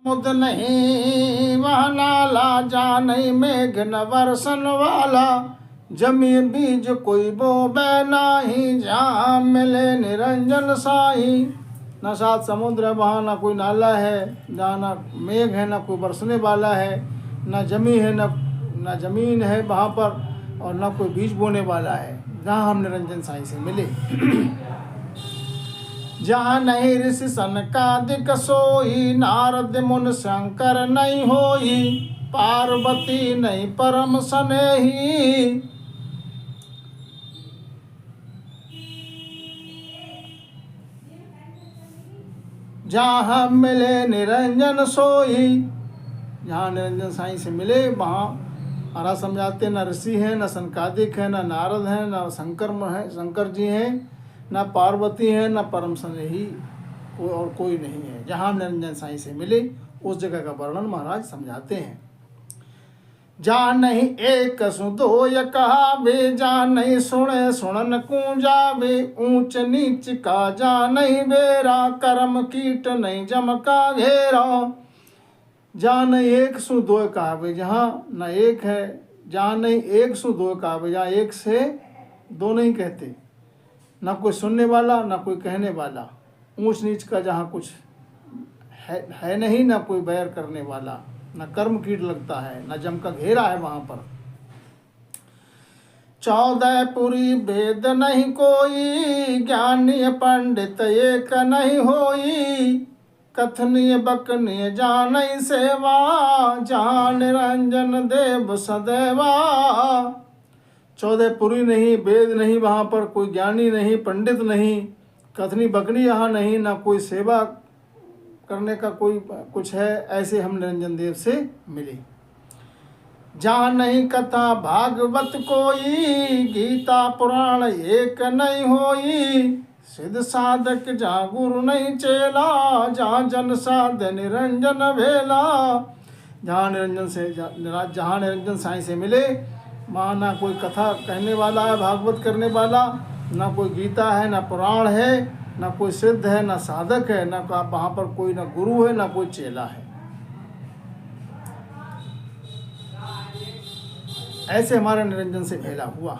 मुद नहीं वह नाला, जा नहीं मेघ न वर्षन वाला। जमी बीज कोई बोबे नाही, जहाँ मिले निरंजन साई। न सात समुद्र है वहाँ, ना कोई नाला है, जहाँ ना मेघ है, ना कोई बरसने वाला है, ना जमी है, ना जमीन है वहाँ पर, और ना कोई बीज बोने वाला है, जहाँ हम निरंजन साई से मिले। जहाँ नहीं ऋषि सनकादिक सोई, नारद मुन शंकर नहीं होई, पार्वती नहीं परम सनेही। जहाँ मिले निरंजन सोई, जहाँ निरंजन साईं से मिले वहाँ महाराज समझाते न ऋषि हैं, न सनकादिक है, न नारद हैं, न शंकर जी हैं, न पार्वती हैं, न परम स्नेही और कोई नहीं है। जहाँ निरंजन साईं से मिले उस जगह का वर्णन महाराज समझाते हैं। जा नहीं एक सु दो य कहावे, जा नहीं सुने सुनन को जावे। ऊंच नीच का जा नहीं बेरा, कर्म कीट नहीं जम का घेरा। जा नहीं एक सु दो कहावे, जहाँ न एक है, जहाँ नहीं एक सु दो कहावे, जहाँ एक से दो नहीं कहते, ना कोई सुनने वाला ना कोई कहने वाला। ऊंच नीच का जहाँ कुछ है नहीं, ना कोई बैर करने वाला, न कर्म कीट लगता है, न जम का घेरा है वहाँ पर। 14 पुरी भेद नहीं कोई, ज्ञानी पंडित एक नहीं होई। कथनीय बकनीय जानई सेवा, जान निरंजन देव सदैवा। 14 पुरी नहीं, वेद नहीं वहाँ पर, कोई ज्ञानी नहीं, पंडित नहीं, कथनी बकनी यहाँ नहीं, ना कोई सेवा करने का कोई कुछ है, ऐसे हम निरंजन देव से मिले। जहाँ नहीं कथा भागवत कोई, गीता पुराण एक नहीं होई। सिद्ध साधक जहाँ गुरु नहीं चेला, जहाँ जन साध निरंजन भेला। जहाँ निरंजन साईं से मिले वहाँ ना कोई कथा कहने वाला है, भागवत करने वाला, ना कोई गीता है, ना पुराण है, ना कोई सिद्ध है, ना साधक है, ना वहाँ पर कोई ना गुरु है, ना कोई चेला है। ऐसे हमारे निरंजन से भेला हुआ।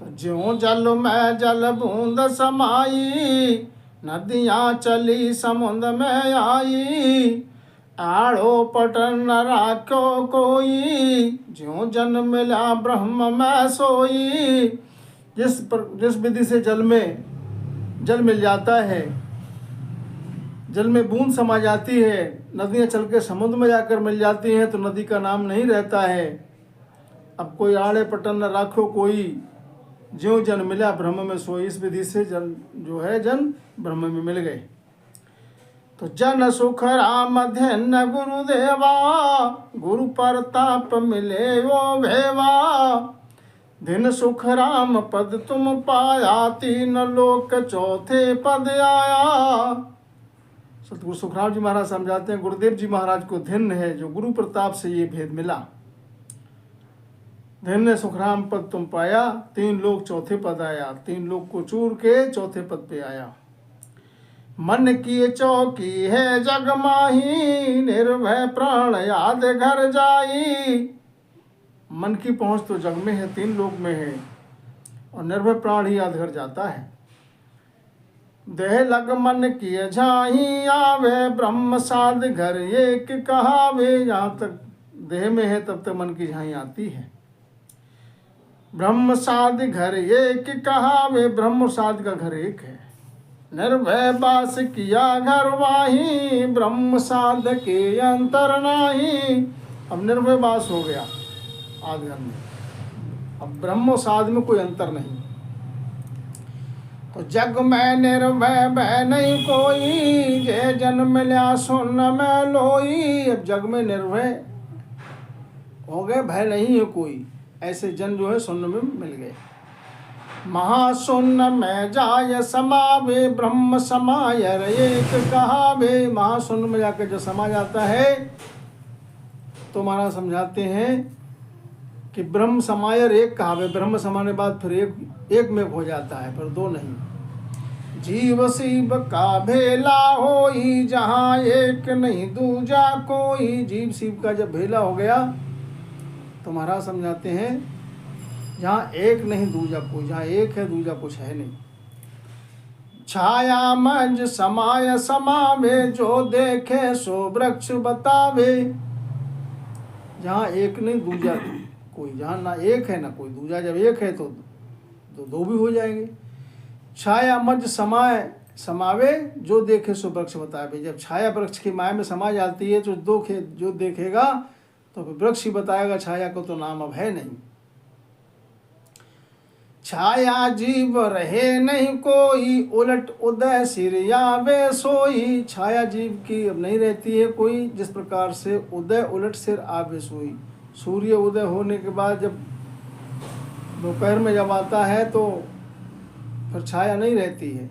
तो ज्यों जल में जल बूंद समाई, नदियाँ चली समुद्र में आई। आड़ो पटन न राखो कोई, ज्यों जन मिला ब्रह्म में सोई। जिस विधि से जल मिल जाता है, जल में बूंद समा जाती है, नदियाँ चल के समुद्र में जाकर मिल जाती हैं, तो नदी का नाम नहीं रहता है। अब कोई आड़े पटन न राखो कोई, ज्यों जन मिला ब्रह्म में सोई। इस विधि से जन जो है जन ब्रह्म में मिल गए। तो जन सुख राम धन गुरुदेवा, गुरु प्रताप मिले वो भेवा। दिन सुख राम पद तुम पाया, 3 लोक चौथे पद आया। सतगुरु सुखराम जी महाराज समझाते हैं, गुरुदेव जी महाराज को धन्य है जो गुरु प्रताप से ये भेद मिला। धन्य सुखराम पद तुम पाया, 3 लोक चौथे पद आया। 3 लोक को चूर के चौथे पद पे आया। मन की चौकी है जग माही, निर्भय प्राण याद घर जाई। मन की पहुंच तो जग में है, 3 लोक में है, और निर्भय प्राण ही याद घर जाता है। देह लग मन की झाही आवे, ब्रह्म साध घर एक कहावे। जहाँ तक देह में है तब तक मन की झाई आती है। ब्रह्म साध घर एक कहावे, ब्रह्म साध का घर एक है। निर्भय बास किया घर वाही, ब्रह्म साध के अंतर नाही। अब निर्भय बास हो गया आधगर में, अब ब्रह्म साध में कोई अंतर नहीं। तो जग में निर्भय भय नहीं कोई, जे जन मिल्या सुन में लोई। अब जग में निर्भय हो गए, भय नहीं है कोई, ऐसे जन जो है सुन्न में मिल गए। महाशून्य में जाय समावे, ब्रह्म समायर एक कहावे। महाशून्य में जाकर जो समा जाता है तो महाराज समझाते हैं कि ब्रह्म समायर एक कहावे। ब्रह्म समाने बाद फिर एक में हो जाता है, फिर 2 नहीं। जीव शिव का भेला होई, जहाँ एक नहीं दूजा कोई। जीव शिव का जब भेला हो गया तो महाराज समझाते हैं जहाँ एक नहीं दूजा कोई, जहाँ एक है दूजा कुछ है नहीं। छाया मंज समाय समावे, जो देखे सो वृक्ष बतावे। जहाँ एक नहीं दूजा कोई, जहाँ ना एक है ना कोई दूजा, जब एक है तो दो भी हो जाएंगे। छाया मंज समाय समावे, जो देखे सो वृक्ष बतावे। जब छाया वृक्ष की माया में समा जाती है तो जो देखेगा तो वृक्ष ही बताएगा, छाया को तो नाम अब है नहीं। छाया जीव रहे नहीं कोई, उलट उदय सिर आवे सोई। छाया जीव की अब नहीं रहती है कोई, जिस प्रकार से उदय उलट सिर आवे सोई। सूर्य उदय होने के बाद जब दोपहर में जब आता है तो फिर छाया नहीं रहती है।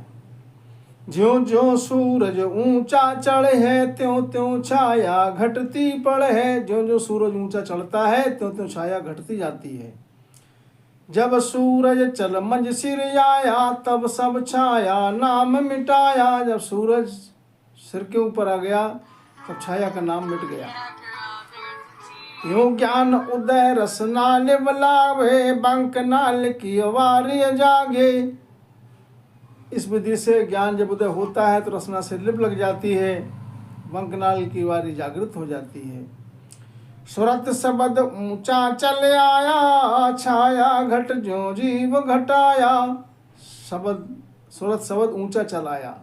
ज्यों ज्यों सूरज ऊंचा चढ़े है, त्यों त्यों छाया घटती पड़े है। ज्यों ज्यों सूरज ऊंचा चढ़ता है त्यों त्यों छाया घटती जाती है। जब सूरज चल मंज सिर आया, तब सब छाया नाम मिटाया। जब सूरज सिर के ऊपर आ गया तब छाया का नाम मिट गया। यूं ज्ञान उदय रस नाल बलावे, बंक नाल की वारी जागे। इस विधि से ज्ञान जब उदय होता है तो रसना से लिप लग जाती है, बंकनाल की वारी जागृत हो जाती है। सुरत शब्द ऊंचा चल आया, छाया घट ज्यों जीव घटाया। सुरत शब्द ऊंचा चल आया।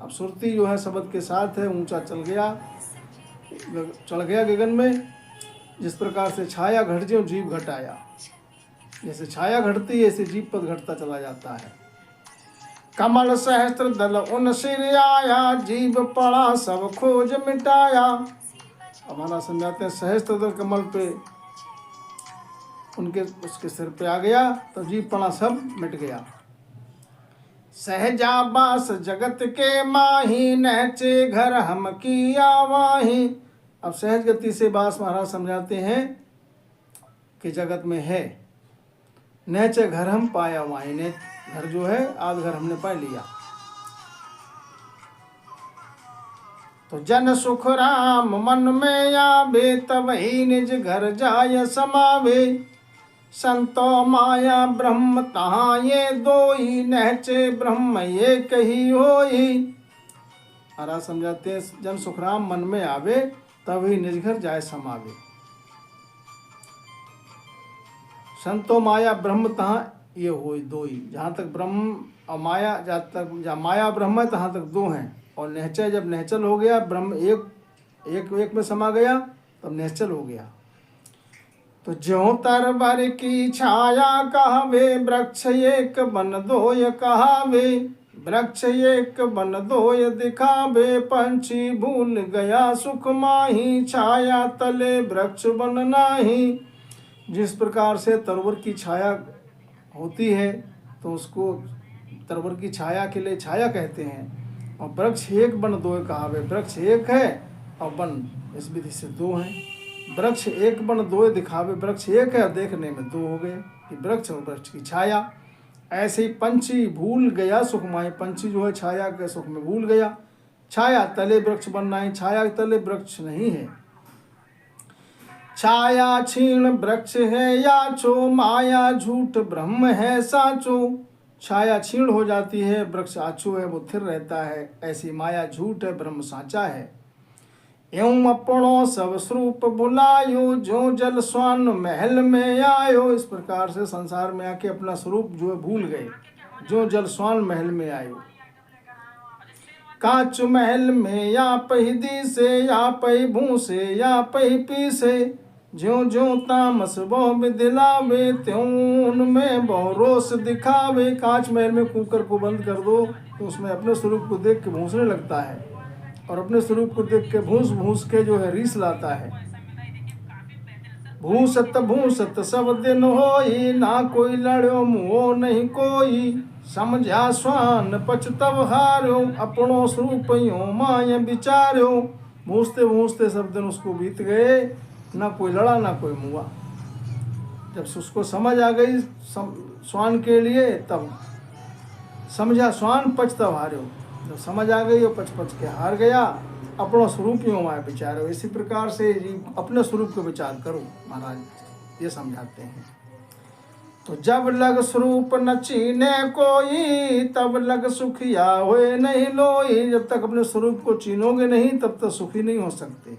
अब सुरती जो है शब्द के साथ है, ऊंचा चल गया, चढ़ गया गगन में। जिस प्रकार से छाया घट ज्यों जीव घटाया, जैसे छाया घटती है ऐसे जीव पद घटता चला जाता है। कमल सहस्त्र दल उन सिर आया, जीव पड़ा सब खोज मिटाया। हमारा समझाते हैं सहस्त्र दल कमल पे उसके सिर पे आ गया तो जीव पड़ा सब मिट गया। सहजा बास जगत के माही, नहचे घर हम की आवाही। अब सहज गति से बास महाराज समझाते हैं कि जगत में है। नहचे घर हम पाया वाही, ने घर जो है आज घर हमने पा लिया। तो जन सुख राम मन में आवे, तब ही निज घर जाय समावे। संतो माया ब्रह्म तहाँ ये दोई, नहचे ब्रह्म ये कही होई। महाराज समझाते हैं जन सुख राम मन में आवे, तब ही निज घर जाय समावे। संतो माया ब्रह्म तहाँ ये होई दोई। जहाँ तक ब्रह्म और माया, जहाँ माया ब्रह्म है तहाँ तक दो हैं। और निश्चय जब निश्चल हो गया, ब्रह्म एक में समा गया, तब निश्चल हो गया। तो ज्यों तरवर की छाया कहावे, वृक्ष एक बन दोय कहावे। वृक्ष एक बन दोय दिखावे, पंछी भूल गया सुख माही। छाया तले वृक्ष बन नाही। जिस प्रकार से तरवर की छाया होती है तो उसको तरवर की छाया के लिए छाया कहते हैं। और वृक्ष एक बन दो कहावे, वृक्ष एक है और बन इस विधि से दो हैं। वृक्ष एक बन दो दिखावे, वृक्ष एक है और देखने में दो हो गए कि वृक्ष और वृक्ष की छाया। ऐसे ही पंछी भूल गया सुख माही, पंछी जो है छाया के सुख में भूल गया। छाया तले वृक्ष बनना है, छाया तले वृक्ष नहीं है। छाया क्षीण वृक्ष है याचो, माया झूठ ब्रह्म है साचो। छाया क्षीण हो जाती है, वृक्ष आचो है वो स्थिर रहता है। ऐसी माया झूठ है, ब्रह्म साचा है। एवं अपनो सब स्वरूप भुलायो, जो जल स्वान महल में आयो। इस प्रकार से संसार में आके अपना स्वरूप जो है भूल गए। जो जल स्वान महल में आयो, कांच महल में या पही दी से, या पही भूसे या पही पी से। ज्यों ज्यों तामस बहु दिलावे, त्यों उनमें बहु रोष दिखावे। कांच महल में कुकर को बंद कर दो तो उसमें अपने स्वरूप को देख के भूसने लगता है, और अपने स्वरूप को देख के भूस भूस के जो है रीस लाता है। भूसत सब दिन होई, ना कोई लड़ो मुओ नहीं कोई। समझा स्वान पचतव हार्यो, अपनो स्वरूप यो माय विचार्यो। भूसते भूसते सब दिन उसको बीत गए, ना कोई लड़ा ना कोई मुआ। जब उसको समझ आ गई स्वान के लिए, तब समझा स्वान पच तब हार्यो। जब समझ आ गई वो पच पच के हार गया, अपना स्वरूप ही हमारे विचारो। इसी प्रकार से जी अपने स्वरूप को विचार करो, महाराज ये समझाते हैं। तो जब लग स्वरूप न चीने कोई, तब लग सुखिया होए नहीं लोई। जब तक अपने स्वरूप को चीनोगे नहीं तब तक सुखी नहीं हो सकते।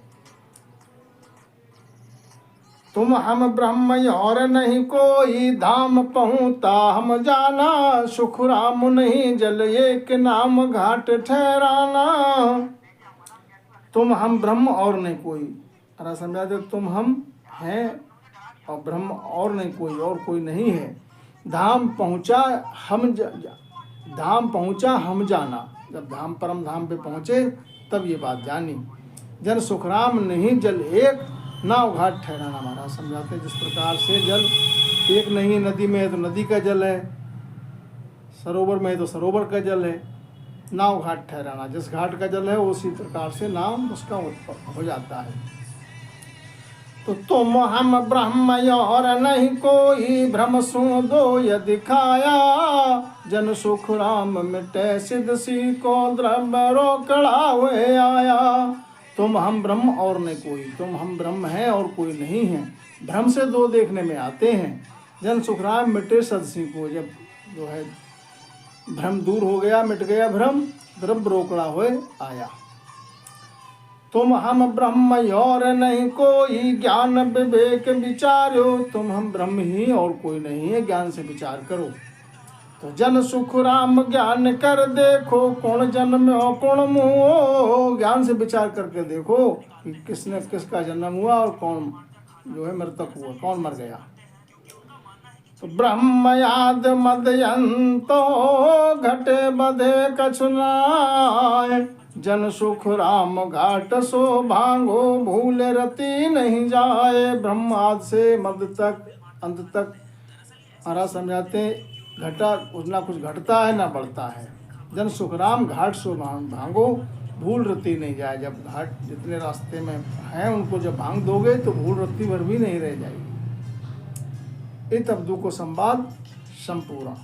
तुम हम ब्रह्म और नहीं कोई, धाम पहुँता हम जाना। सुख राम नहीं जल एक नाम घाट ठहराना। तुम हम ब्रह्म और नहीं कोई, अरे समझा दे, तुम हम हैं और ब्रह्म और नहीं कोई, और कोई नहीं है। धाम पहुँचा धाम पहुँचा हम जाना। जब धाम परम धाम पे पहुँचे तब ये बात जानी। जन सुखराम नहीं जल एक नाव घाट ठहराना। महाराज समझाते हैं जिस प्रकार से जल एक नहीं, नदी में है तो नदी का जल है, सरोवर में है तो सरोवर का जल है। नाव घाट ठहराना, जिस घाट का जल है उसी प्रकार से नाम उसका हो जाता है। तो तुम हम ब्रह्म और नहीं कोई, भ्रम सु दो यदि दिखाया। जन सुख राम मिटे सिद्ध सी को, द्रव्य रोकड़ा हुए आया। तुम हम ब्रह्म और नहीं कोई, तुम हम ब्रह्म हैं और कोई नहीं है। भ्रम से दो देखने में आते हैं। जन सुखराम मिटे सदसी को, जब जो है भ्रम दूर हो गया, मिट गया भ्रम, द्रव्य रोकड़ा हुए आया। तुम हम ब्रह्म और नहीं कोई, ज्ञान विवेक विचारो। तुम हम ब्रह्म ही और कोई नहीं है, ज्ञान से विचार करो। तो जन सुख राम ज्ञान कर देखो, कौन जन्म हो कौन मुँह। ज्ञान से विचार करके देखो कि किसने किसका जन्म हुआ और कौन जो है मृतक हुआ, कौन मर गया। तो ब्रह्म याद मदयंतो, घटे बधे कछुनाय। जन सुख राम घाट सो भांगो, भूल रति नहीं जाए। ब्रह्म आदि से मद तक अंत तक महाराज समझाते, घटा कुछ ना कुछ घटता है ना बढ़ता है। जन सुखराम घाट सो भांगो, भूल रति नहीं जाए। जब घाट जितने रास्ते में हैं उनको जब भांग दोगे तो भूल रति भर भी नहीं रह जाएगी। इत अब्दू को संवाद संपूर्ण।